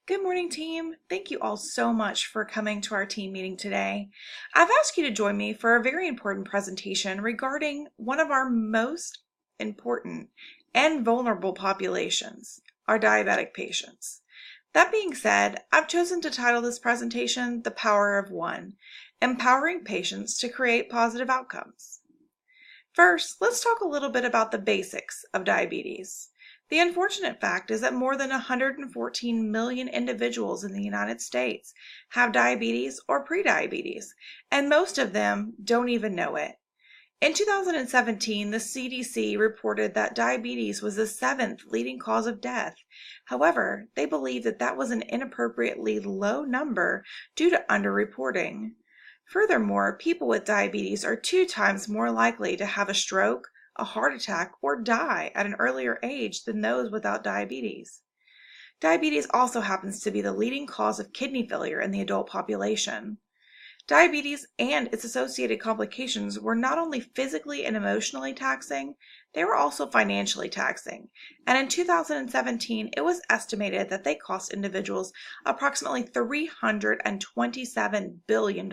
Good morning, team. Thank you all so much for coming to our team meeting today. I've asked you to join me for a very important presentation regarding one of our most important and vulnerable populations, our diabetic patients. That being said, I've chosen to title this presentation The Power of One, Empowering Patients to Create Positive Outcomes. First, let's talk a little bit about the basics of diabetes. The unfortunate fact is that more than 114 million individuals in the United States have diabetes or prediabetes, and most of them don't even know it. In 2017, the CDC reported that diabetes was the seventh leading cause of death. However, they believe that that was an inappropriately low number due to underreporting. Furthermore, people with diabetes are 2 times more likely to have a stroke, a heart attack, or die at an earlier age than those without diabetes. Diabetes also happens to be the leading cause of kidney failure in the adult population. Diabetes and its associated complications were not only physically and emotionally taxing, they were also financially taxing. And in 2017, it was estimated that they cost individuals approximately $327 billion.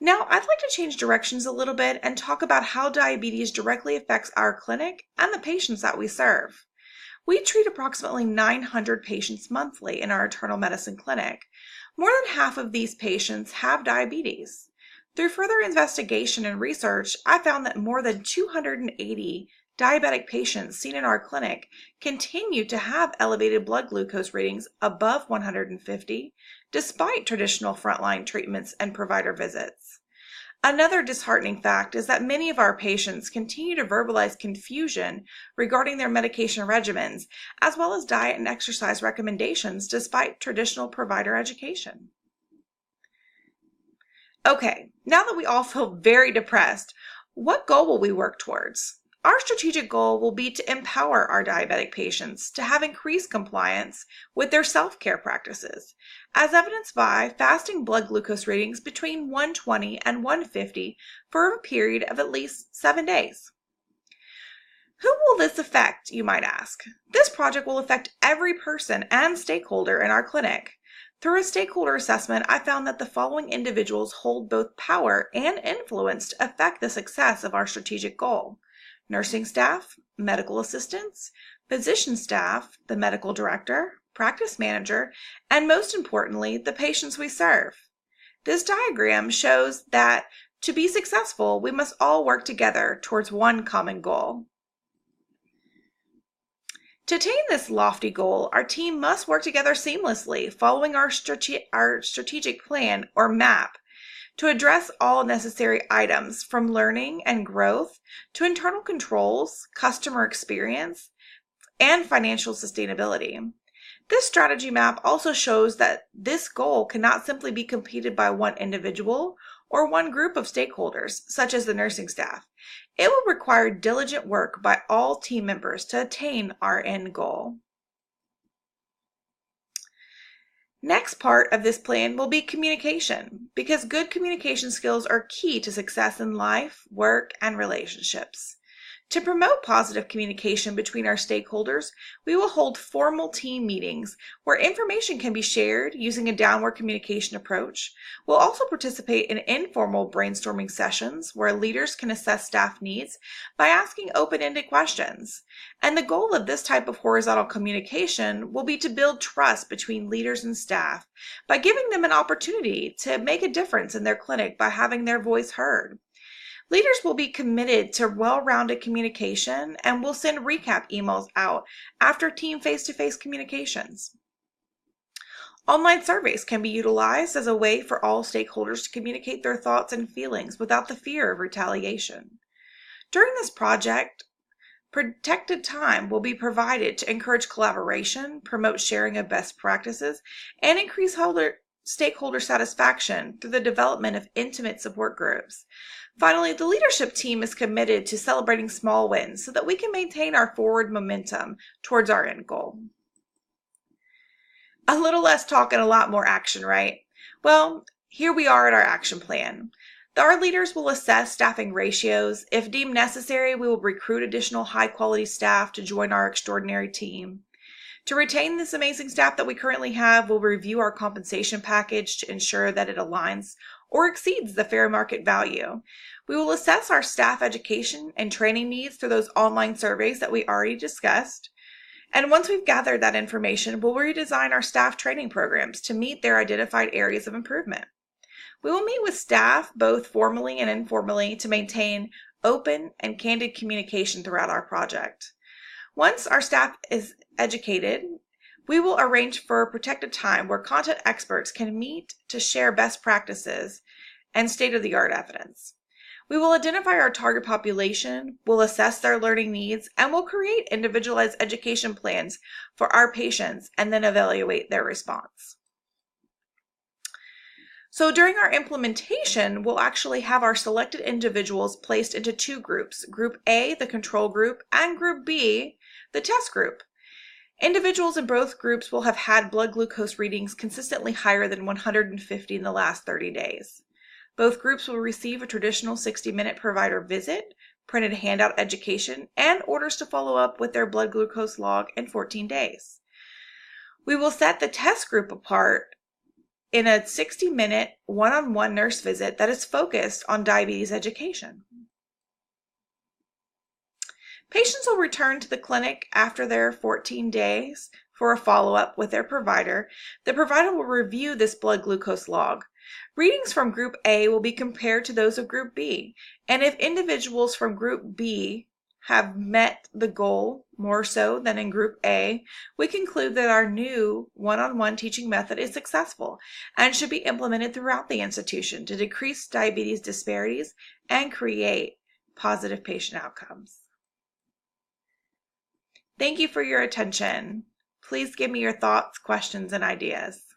Now, I'd like to change directions a little bit and talk about how diabetes directly affects our clinic and the patients that we serve. We treat approximately 900 patients monthly in our internal medicine clinic. More than half of these patients have diabetes. Through further investigation and research, I found that more than 280 diabetic patients seen in our clinic continue to have elevated blood glucose readings above 150, despite traditional frontline treatments and provider visits. Another disheartening fact is that many of our patients continue to verbalize confusion regarding their medication regimens, as well as diet and exercise recommendations despite traditional provider education. Okay, now that we all feel very depressed, what goal will we work towards? Our strategic goal will be to empower our diabetic patients to have increased compliance with their self-care practices, as evidenced by fasting blood glucose readings between 120 and 150 for a period of at least 7 days. Who will this affect, you might ask? This project will affect every person and stakeholder in our clinic. Through a stakeholder assessment, I found that the following individuals hold both power and influence to affect the success of our strategic goal: nursing staff, medical assistants, physician staff, the medical director, practice manager, and most importantly, the patients we serve. This diagram shows that to be successful, we must all work together towards one common goal. To attain this lofty goal, our team must work together seamlessly, following our strategic plan or MAP, to address all necessary items from learning and growth to internal controls, customer experience, and financial sustainability. This strategy map also shows that this goal cannot simply be completed by one individual or one group of stakeholders, such as the nursing staff. It will require diligent work by all team members to attain our end goal. Next part of this plan will be communication, because good communication skills are key to success in life, work, and relationships. To promote positive communication between our stakeholders, we will hold formal team meetings where information can be shared using a downward communication approach. We'll also participate in informal brainstorming sessions where leaders can assess staff needs by asking open-ended questions. And the goal of this type of horizontal communication will be to build trust between leaders and staff by giving them an opportunity to make a difference in their clinic by having their voice heard. Leaders will be committed to well-rounded communication and will send recap emails out after team face-to-face communications. Online surveys can be utilized as a way for all stakeholders to communicate their thoughts and feelings without the fear of retaliation. During this project, protected time will be provided to encourage collaboration, promote sharing of best practices, and increase stakeholder satisfaction through the development of intimate support groups. Finally, the leadership team is committed to celebrating small wins so that we can maintain our forward momentum towards our end goal. A little less talk and a lot more action, right? Well, here we are at our action plan. Our leaders will assess staffing ratios. If deemed necessary, we will recruit additional high-quality staff to join our extraordinary team. To retain this amazing staff that we currently have, we'll review our compensation package to ensure that it aligns or exceeds the fair market value. We will assess our staff education and training needs through those online surveys that we already discussed. And once we've gathered that information, we'll redesign our staff training programs to meet their identified areas of improvement. We will meet with staff, both formally and informally, to maintain open and candid communication throughout our project. Once our staff is educated, we will arrange for a protected time where content experts can meet to share best practices and state-of-the-art evidence. We will identify our target population, we'll assess their learning needs, and we'll create individualized education plans for our patients and then evaluate their response. So during our implementation, we'll actually have our selected individuals placed into two groups, Group A, the control group, and Group B, the test group. Individuals in both groups will have had blood glucose readings consistently higher than 150 in the last 30 days. Both groups will receive a traditional 60-minute provider visit, printed handout education, and orders to follow up with their blood glucose log in 14 days. We will set the test group apart in a 60-minute one-on-one nurse visit that is focused on diabetes education. Patients will return to the clinic after their 14 days for a follow-up with their provider. The provider will review this blood glucose log. Readings from Group A will be compared to those of Group B, and if individuals from Group B have met the goal more so than in Group A, we conclude that our new one-on-one teaching method is successful and should be implemented throughout the institution to decrease diabetes disparities and create positive patient outcomes. Thank you for your attention. Please give me your thoughts, questions, and ideas.